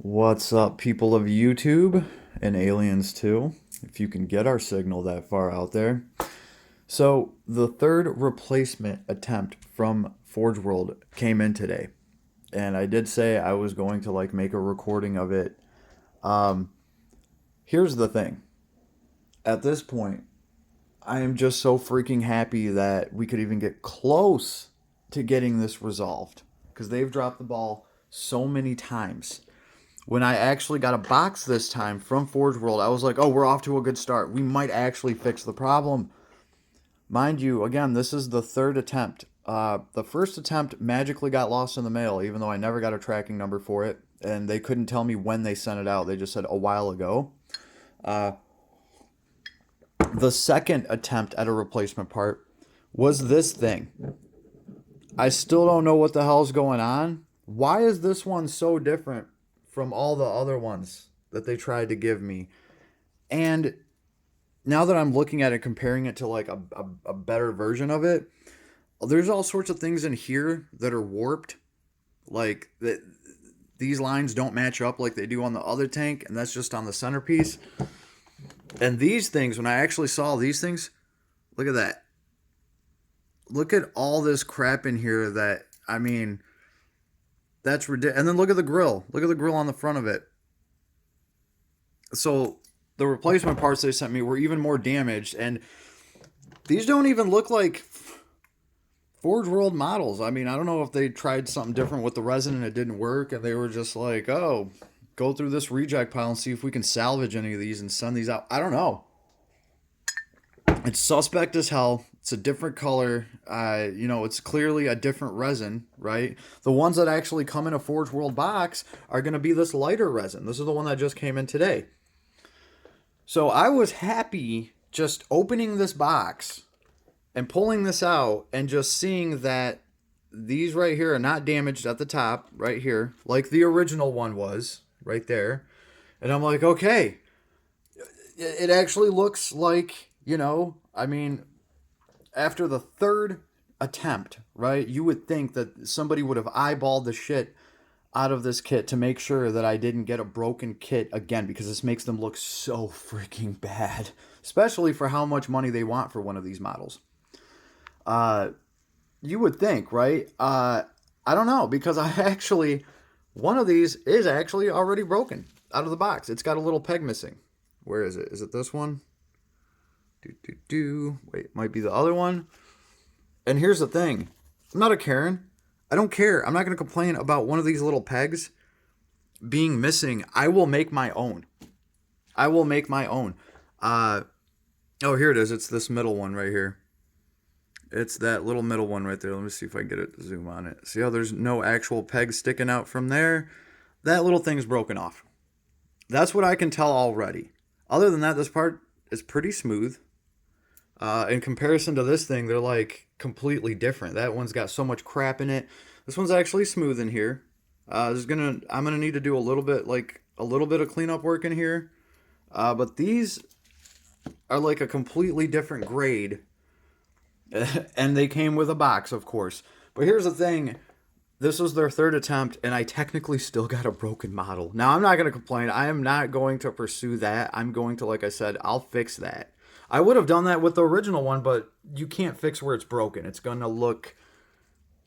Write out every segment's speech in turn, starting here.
What's up, people of YouTube and aliens too, if you can get our signal that far out there. So, the third replacement attempt from Forge World came in today, and I did say I was going to make a recording of it. Um, Here's the thing. At this point, I am just so freaking happy that we could even get close to getting this resolved because they've dropped the ball so many times. When I actually got a box this time from Forge World, I was like, oh, we're off to a good start. We might actually fix the problem. Mind you, again, this is the third attempt. The first attempt magically got lost in the mail, even though I never got a tracking number for it. And they couldn't tell me when they sent it out. They just said a while ago. Uh, the second attempt at a replacement part was this thing. I still don't know what the hell's going on. Why is this one so different from all the other ones that they tried to give me? And now that I'm looking at it, comparing it to a better version of it, there's all sorts of things in here that are warped. Like that, these lines don't match up like they do on the other tank, and that's just on the centerpiece. And these things, when I actually saw these things, look at that. Look at all this crap in here that, I mean, that's ridiculous. And then look at the grill. Look at the grill on the front of it. So the replacement parts they sent me were even more damaged. And these don't even look like Forge World models. I mean, I don't know if they tried something different with the resin and it didn't work. And they were just like, oh, go through this reject pile and see if we can salvage any of these and send these out. I don't know. It's suspect as hell. It's a different color. It's clearly a different resin, right? The ones that actually come in a Forge World box are going to be this lighter resin. This is the one that just came in today. So I was happy just opening this box and pulling this out and just seeing that these right here are not damaged at the top, right here, like the original one was, right there. And I'm like, okay, it actually looks like, I mean, after the third attempt, right, you would think that somebody would have eyeballed the shit out of this kit to make sure that I didn't get a broken kit again, because this makes them look so freaking bad, especially for how much money they want for one of these models. You would think, right? I don't know, because one of these is actually already broken out of the box. It's got a little peg missing. Where is it? Is it this one? Wait, might be the other one. And here's the thing. I'm not a Karen. I don't care. I'm not going to complain about one of these little pegs being missing. I will make my own. Oh, here it is. It's this middle one right here. It's that little middle one right there. Let me see if I can get it to zoom on it. See how there's no actual peg sticking out from there? That little thing's broken off. That's what I can tell already. Other than that, this part is pretty smooth. In comparison to this thing, they're like completely different. That one's got so much crap in it. This one's actually smooth in here. I'm gonna need to do a little bit of cleanup work in here. But these are like a completely different grade, and they came with a box, of course. But here's the thing. This was their third attempt, and I technically still got a broken model. Now, I'm not going to complain. I am not going to pursue that. I'm going to, like I said, I'll fix that. I would have done that with the original one, but you can't fix where it's broken. It's going to look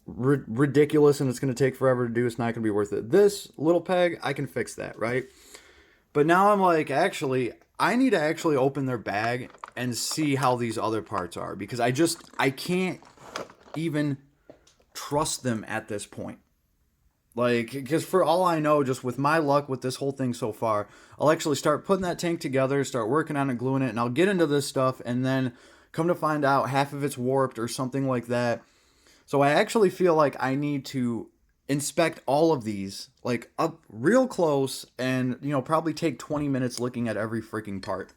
ridiculous, and it's going to take forever to do. It's not going to be worth it. This little peg, I can fix that, right? But now I'm like, actually, I need to actually open their bag and see how these other parts are, because I can't even trust them at this point. Like, because for all I know, just with my luck with this whole thing so far, I'll actually start putting that tank together, start working on it, gluing it, and I'll get into this stuff, and then come to find out half of it's warped or something like that. So I actually feel like I need to inspect all of these, like, up real close, and, probably take 20 minutes looking at every freaking part.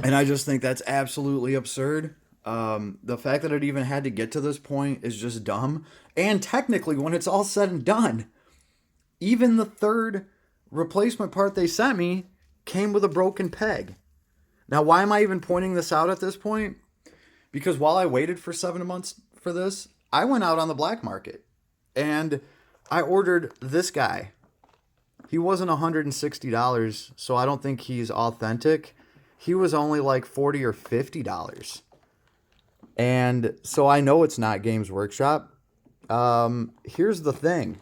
And I just think that's absolutely absurd. The fact that it even had to get to this point is just dumb. And technically, when it's all said and done, even the third replacement part they sent me came with a broken peg. Now, why am I even pointing this out at this point? Because while I waited for 7 months for this, I went out on the black market and I ordered this guy. He wasn't $160, so I don't think he's authentic. He was only like $40 or $50. And so I know it's not Games Workshop. Here's the thing.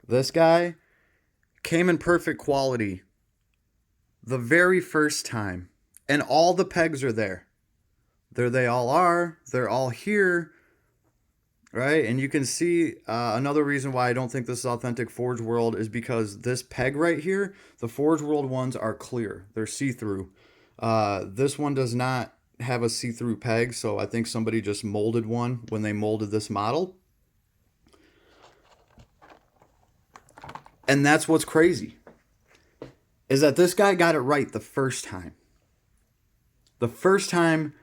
This guy came in perfect quality the very first time. And all the pegs are there. There they all are. They're all here. Right? And you can see another reason why I don't think this is authentic Forge World is because this peg right here, the Forge World ones are clear. They're see-through. This one does not have a see-through peg, so I think somebody just molded one when they molded this model. And that's what's crazy, is that this guy got it right the first time. The first time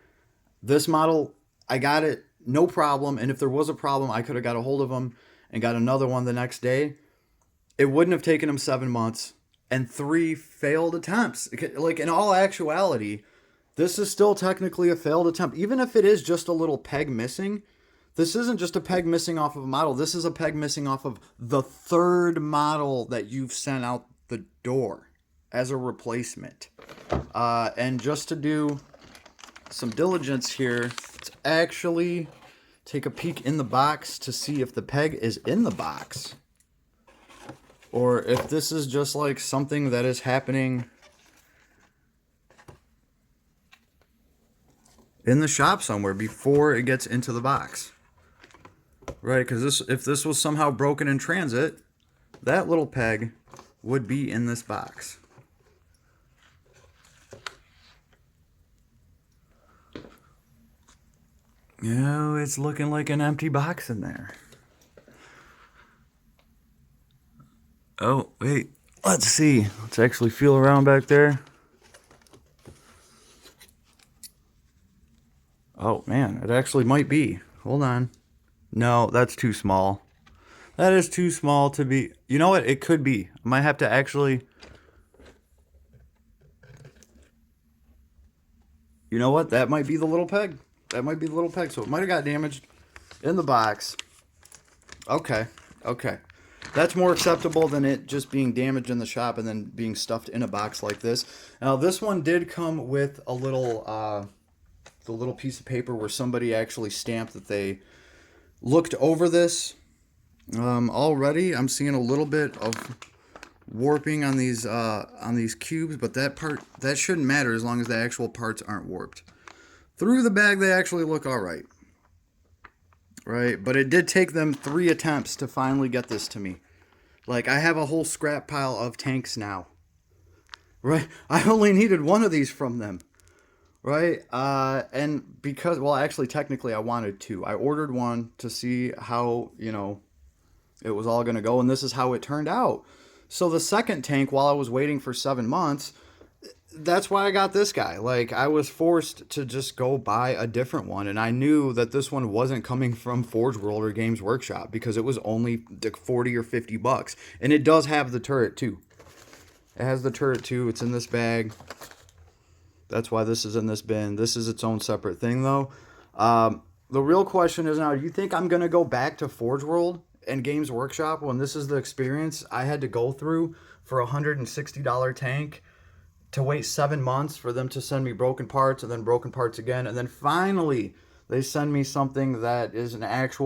this model, I got it no problem, and if there was a problem, I could have got a hold of him and got another one the next day. It wouldn't have taken him 7 months and 3 failed attempts. Like, in all actuality, this is still technically a failed attempt. Even if it is just a little peg missing, this isn't just a peg missing off of a model. This is a peg missing off of the third model that you've sent out the door as a replacement. And just to do some diligence here, let's actually take a peek in the box to see if the peg is in the box, or if this is just like something that is happening in the shop somewhere before it gets into the box. Right, because if this was somehow broken in transit, that little peg would be in this box. Oh, it's looking like an empty box in there. Oh, wait. Let's see. Let's actually feel around back there. Oh, man. It actually might be. Hold on. No, that's too small. That is too small to be... You know what? It could be. I might have to actually... You know what? That might be the little peg. That might be the little peg. So it might have got damaged in the box. Okay. Okay. That's more acceptable than it just being damaged in the shop and then being stuffed in a box like this. Now, this one did come with a little, the little piece of paper where somebody actually stamped that they looked over this. Already, I'm seeing a little bit of warping on these cubes, but that shouldn't matter as long as the actual parts aren't warped. Through the bag, they actually look all right. Right, but it did take them 3 attempts to finally get this to me. Like, I have a whole scrap pile of tanks now. Right, I only needed one of these from them. Right, and because, well, actually, technically, I wanted 2. I ordered one to see how, you know, it was all going to go, and this is how it turned out. So the second tank, while I was waiting for 7 months, that's why I got this guy. Like, I was forced to just go buy a different one, and I knew that this one wasn't coming from Forge World or Games Workshop because it was only like 40 or 50 bucks. And it does have the turret too. It has the turret too. It's in this bag. That's why this is in this bin. This is its own separate thing though. The real question is now, do you think I'm going to go back to Forge World and Games Workshop when this is the experience I had to go through for a $160 tank? To wait 7 months for them to send me broken parts and then broken parts again. And then finally, they send me something that is an actual